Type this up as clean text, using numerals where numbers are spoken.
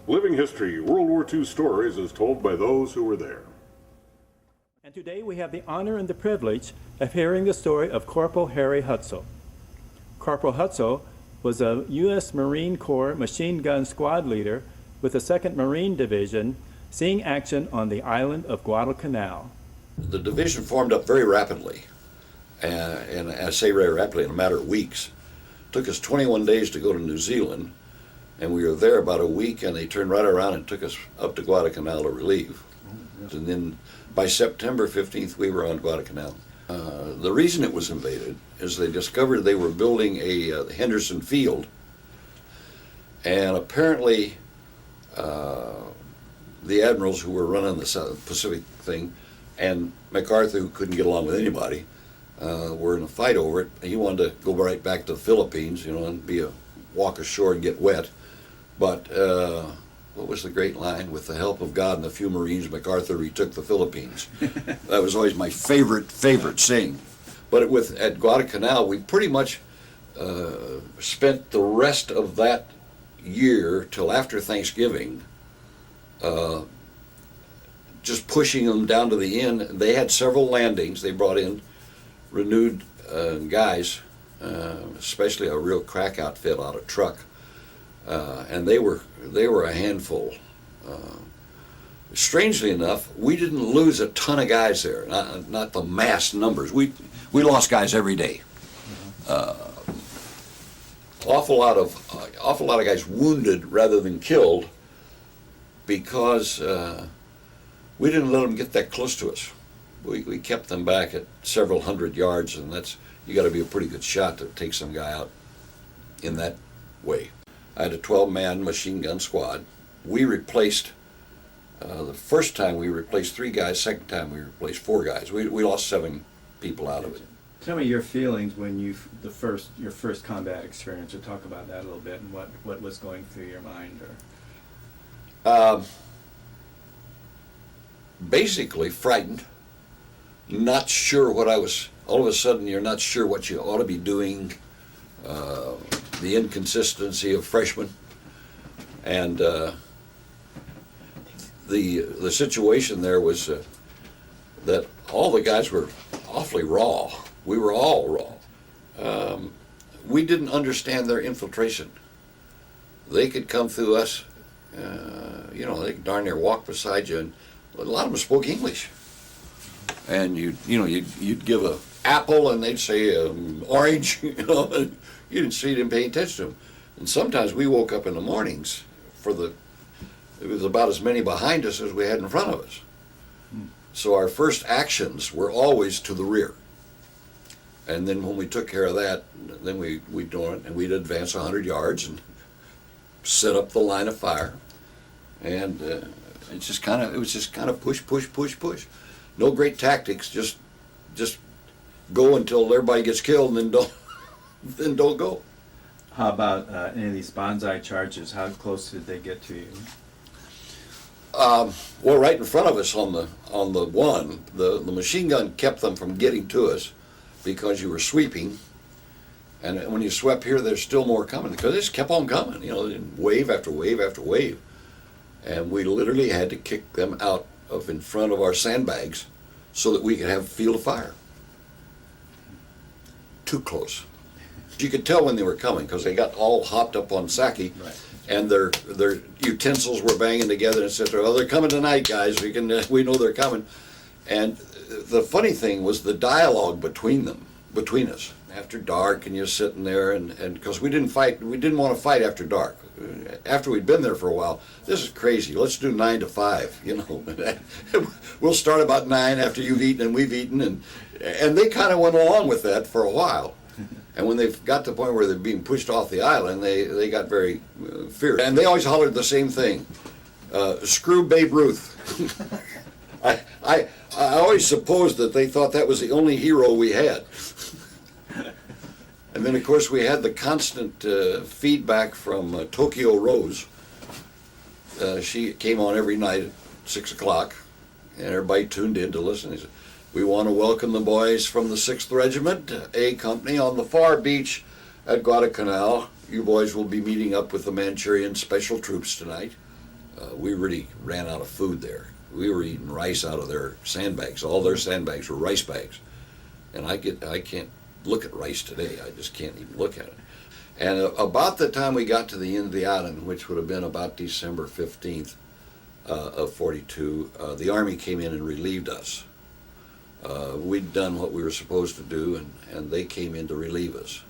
Living History, World War II stories as told by those who were there. And today we have the honor and the privilege of hearing the story of Corporal Harry Hutsell. Corporal Hutsell was a U.S. Marine Corps machine gun squad leader with the 2nd Marine Division, seeing action on the island of Guadalcanal. The division formed up very rapidly, and I say very rapidly, in a matter of weeks. It took us 21 days to go to New Zealand, and we were there about a week, and they turned right around and took us up to Guadalcanal to relieve. And then by September 15th, we were on Guadalcanal. The reason it was invaded is they discovered they were building a Henderson field, and apparently the admirals who were running the South Pacific thing and MacArthur, who couldn't get along with anybody, were in a fight over it. He wanted to go right back to the Philippines, and walk ashore and get wet. But what was the great line? With the help of God and a few Marines, MacArthur retook the Philippines. That was always my favorite saying. But at Guadalcanal, we pretty much spent the rest of that year till after Thanksgiving just pushing them down to the end. They had several landings. They brought in renewed guys, especially a real crack outfit on a truck, and they were a handful. Strangely enough, we didn't lose a ton of guys there, not the mass numbers. We lost guys every day. Awful lot of guys wounded rather than killed, because we didn't let them get that close to us. We kept them back at several hundred yards, and you got to be a pretty good shot to take some guy out in that way. I had a 12-man machine gun squad. We replaced, the first time we replaced 3 guys, second time we replaced 4 guys. We lost 7 people out of it. Tell me your feelings when your first combat experience, or talk about that a little bit, and what was going through your mind. Basically frightened, not sure what I was. All of a sudden, you're not sure what you ought to be doing. The inconsistency of freshmen, and the situation there was that all the guys were awfully raw. We were all raw. We didn't understand their infiltration. They could come through us. They could darn near walk beside you, and a lot of them spoke English. And you'd give a apple, and they'd say orange. You didn't see them paying attention to them. And sometimes we woke up in the mornings it was about as many behind us as we had in front of us. So our first actions were always to the rear. And then when we took care of that, then we'd do it, and we'd advance 100 yards and set up the line of fire. And it was just kind of push. No great tactics, just go until everybody gets killed, and then don't go. How about any of these bonsai charges? How close did they get to you? Well, right in front of us on the one, the machine gun kept them from getting to us because you were sweeping, and when you swept here, there's still more coming, because they just kept on coming, wave after wave after wave, and we literally had to kick them out of in front of our sandbags so that we could have a field of fire. Too close. You could tell when they were coming, because they got all hopped up on sake, right, and their utensils were banging together, etc. Oh, they're coming tonight, guys. We know they're coming. And the funny thing was the dialogue between us. After dark, and you're sitting there, and because we didn't want to fight after dark. After we'd been there for a while, this is crazy. Let's do 9 to 5. We'll start about 9 after you've eaten and we've eaten, and they kind of went along with that for a while. And when they got to the point where they're being pushed off the island, they got very fierce. And they always hollered the same thing: "Screw Babe Ruth." I always supposed that they thought that was the only hero we had. And then, of course, we had the constant feedback from Tokyo Rose. She came on every night at 6 o'clock, and everybody tuned in to listen. He said, "We want to welcome the boys from the 6th Regiment, A Company, on the far beach at Guadalcanal. You boys will be meeting up with the Manchurian Special Troops tonight." we really ran out of food there. We were eating rice out of their sandbags. All their sandbags were rice bags. And I can't look at rice today. I just can't even look at it. And about the time we got to the end of the island, which would have been about December 15th of 42, the Army came in and relieved us. We'd done what we were supposed to do, and they came in to relieve us.